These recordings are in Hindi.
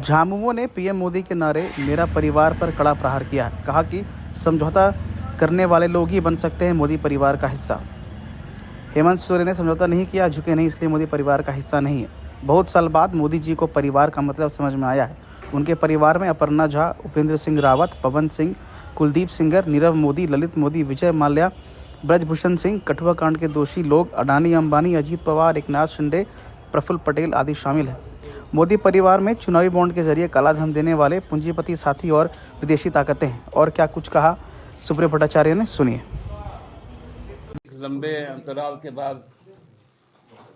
झामुमो ने पीएम मोदी के नारे मेरा परिवार पर कड़ा प्रहार किया। कहा कि समझौता करने वाले लोग ही बन सकते हैं मोदी परिवार का हिस्सा। हेमंत सोरेन ने समझौता नहीं किया, झुके नहीं, इसलिए मोदी परिवार का हिस्सा नहीं है। बहुत साल बाद मोदी जी को परिवार का मतलब समझ में आया है। उनके परिवार में अपर्णा झा, उपेंद्र सिंह रावत, पवन सिंह, कुलदीप सेंगर, नीरव मोदी, ललित मोदी, विजय माल्या, ब्रजभूषण सिंह, कठुआ कांड के दोषी लोग अडानी अंबानी, अजीत पवार, एकनाथ शिंदे, प्रफुल्ल पटेल आदि शामिल हैं। मोदी परिवार में चुनावी बॉन्ड के जरिए काला धन देने वाले पूंजीपति साथी और विदेशी ताकतें हैं। और क्या कुछ कहा सुप्रिया भट्टाचार्य ने, सुनिए। लंबे अंतराल के बाद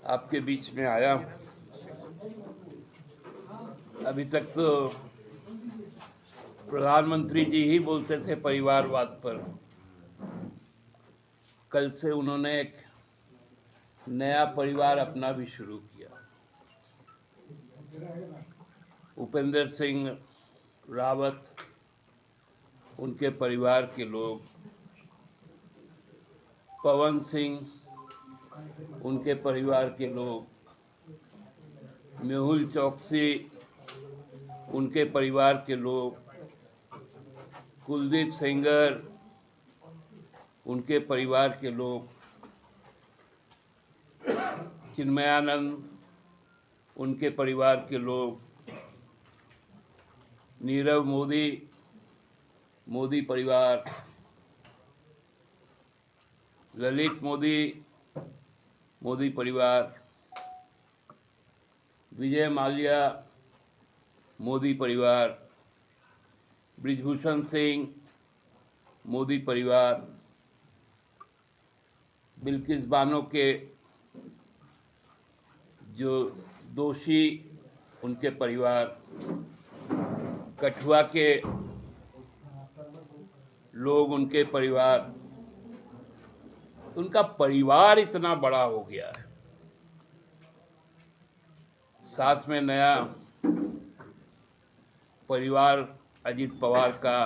आपके बीच में आया। अभी तक तो प्रधानमंत्री जी ही बोलते थे परिवारवाद पर। कल से उन्होंने एक नया परिवार अपना भी शुरू किया। उपेंद्र सिंह रावत, उनके परिवार के लोग, पवन सिंह, उनके परिवार के लोग, मेहुल चौकसी, उनके परिवार के लोग, कुलदीप सेंगर, उनके परिवार के लोग, चिन्मयानंद, उनके परिवार के लोग, नीरव मोदी, मोदी परिवार, ललित मोदी, मोदी परिवार, विजय माल्या, मोदी परिवार, ब्रजभूषण सिंह, मोदी परिवार, बिल्किस बानो के जो दोषी उनके परिवार, कठुआ के लोग उनके परिवार। उनका परिवार इतना बड़ा हो गया है। साथ में नया परिवार अजीत पवार का,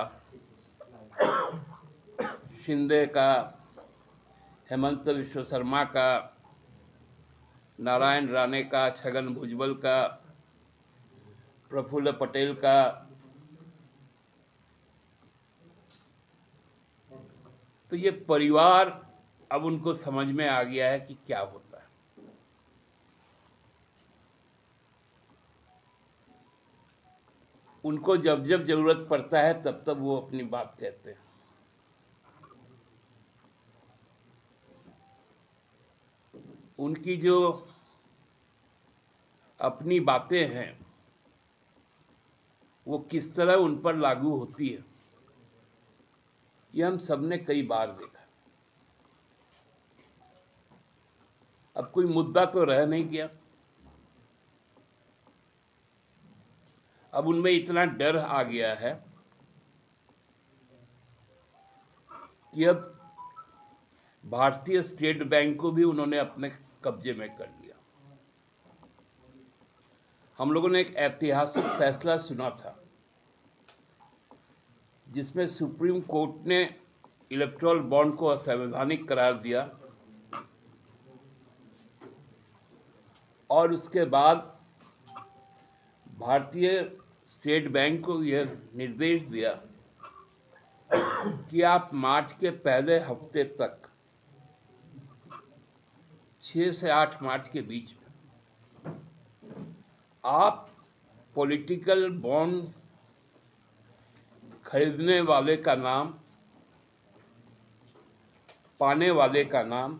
शिंदे का, हेमंत विश्व शर्मा का, नारायण राणे का, छगन भुजबल का, प्रफुल्ल पटेल का। तो ये परिवार अब उनको समझ में आ गया है कि क्या होता है। उनको जब जब जरूरत पड़ता है तब तब वो अपनी बात कहते हैं। उनकी जो अपनी बातें हैं वो किस तरह उन पर लागू होती है, ये हम सबने कई बार देखा। अब कोई मुद्दा तो रह नहीं गया। अब उनमें इतना डर आ गया है कि अब भारतीय स्टेट बैंक को भी उन्होंने अपने कब्जे में कर लिया। हम लोगों ने एक ऐतिहासिक फैसला सुना था जिसमें सुप्रीम कोर्ट ने इलेक्टोरल बॉन्ड को असंवैधानिक करार दिया और उसके बाद भारतीय स्टेट बैंक को यह निर्देश दिया कि आप मार्च के पहले हफ्ते तक, 6 से 8 मार्च के बीच में, आप पॉलिटिकल बॉन्ड खरीदने वाले का नाम, पाने वाले का नाम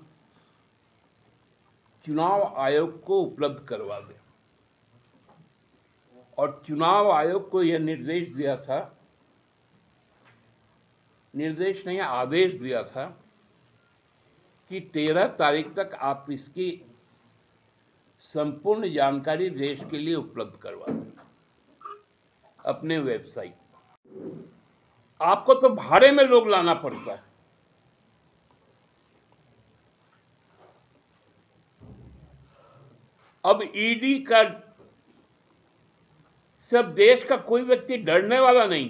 चुनाव आयोग को उपलब्ध करवा दें। और चुनाव आयोग को यह निर्देश दिया था, निर्देश नहीं आदेश दिया था कि 13 तारीख तक आप इसकी संपूर्ण जानकारी देश के लिए उपलब्ध करवा दें अपने वेबसाइट। आपको तो भाड़े में लोग लाना पड़ता है। अब ईडी का सब देश का कोई व्यक्ति डरने वाला नहीं।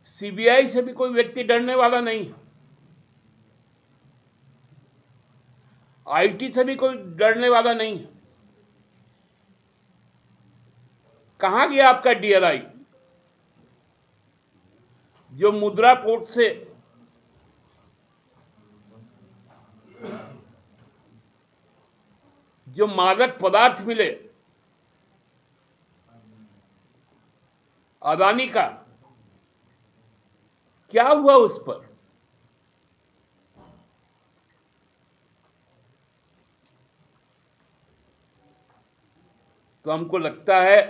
सीबीआई से भी कोई व्यक्ति डरने वाला नहीं। आईटी से भी कोई डरने वाला नहीं है। कहां गया आपका डीआरआई जो मुद्रा पोर्ट से जो मादक पदार्थ मिले अदानी का, क्या हुआ उस पर? तो हमको लगता है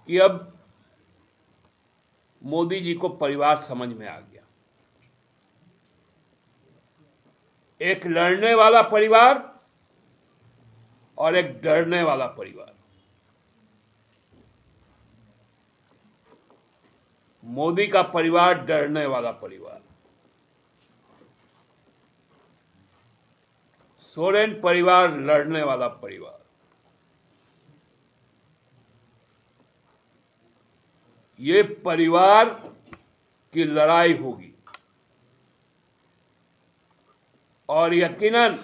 कि अब मोदी जी को परिवार समझ में आ गया। एक लड़ने वाला परिवार और एक डरने वाला परिवार। मोदी का परिवार डरने वाला परिवार, सोरेन परिवार लड़ने वाला परिवार। ये परिवार की लड़ाई होगी और यकीनन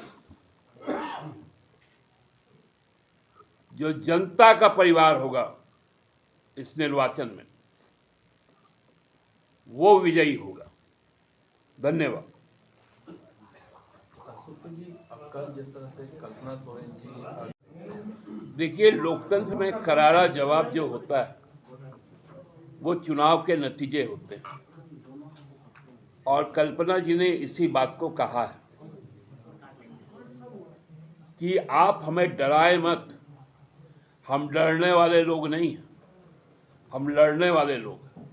जो जनता का परिवार होगा इस निर्वाचन में, वो विजयी होगा। धन्यवाद। देखिए, लोकतंत्र में करारा जवाब जो होता है वो चुनाव के नतीजे होते हैं, और कल्पना जी ने इसी बात को कहा है कि आप हमें डराए मत, हम डरने वाले लोग नहीं हैं, हम लड़ने वाले लोग हैं।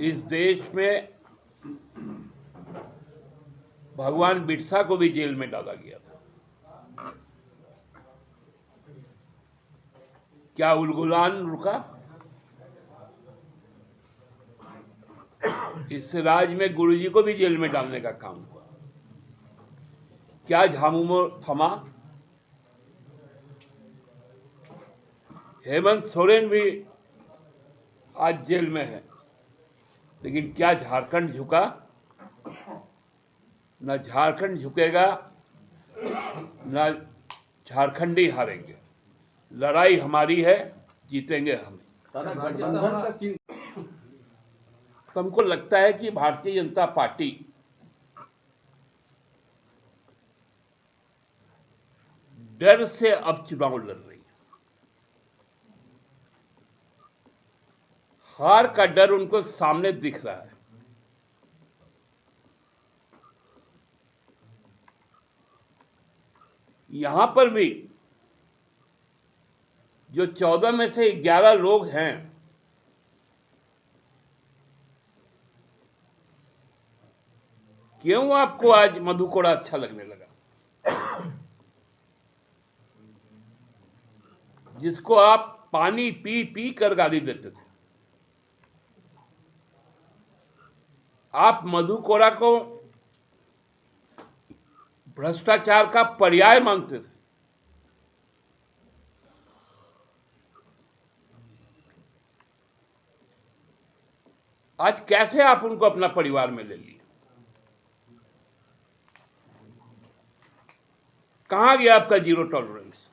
इस देश में भगवान बिरसा को भी जेल में डाला गया था। क्या उलगुलान रुका? इस राज्य में गुरुजी को भी जेल में डालने का काम हुआ। क्या झामुमो थमा? हेमंत सोरेन भी आज जेल में है, लेकिन क्या झारखंड झुका? न झारखंड झुकेगा, न झारखंडी हारेंगे। लड़ाई हमारी है, जीतेंगे हम। तो हमको लगता है कि भारतीय जनता पार्टी डर से अब चुनाव लड़ रही है। हार का डर उनको सामने दिख रहा है। यहां पर भी जो 14 में से 11 लोग हैं, क्यों आपको आज मधु कोड़ा अच्छा लगने लगा? जिसको आप पानी पी पी कर गाली देते थे, आप मधु कोड़ा को भ्रष्टाचार का पर्याय मानते थे। आज कैसे आप उनको अपना परिवार में ले लिए? कहां गया आपका जीरो टॉलरेंस?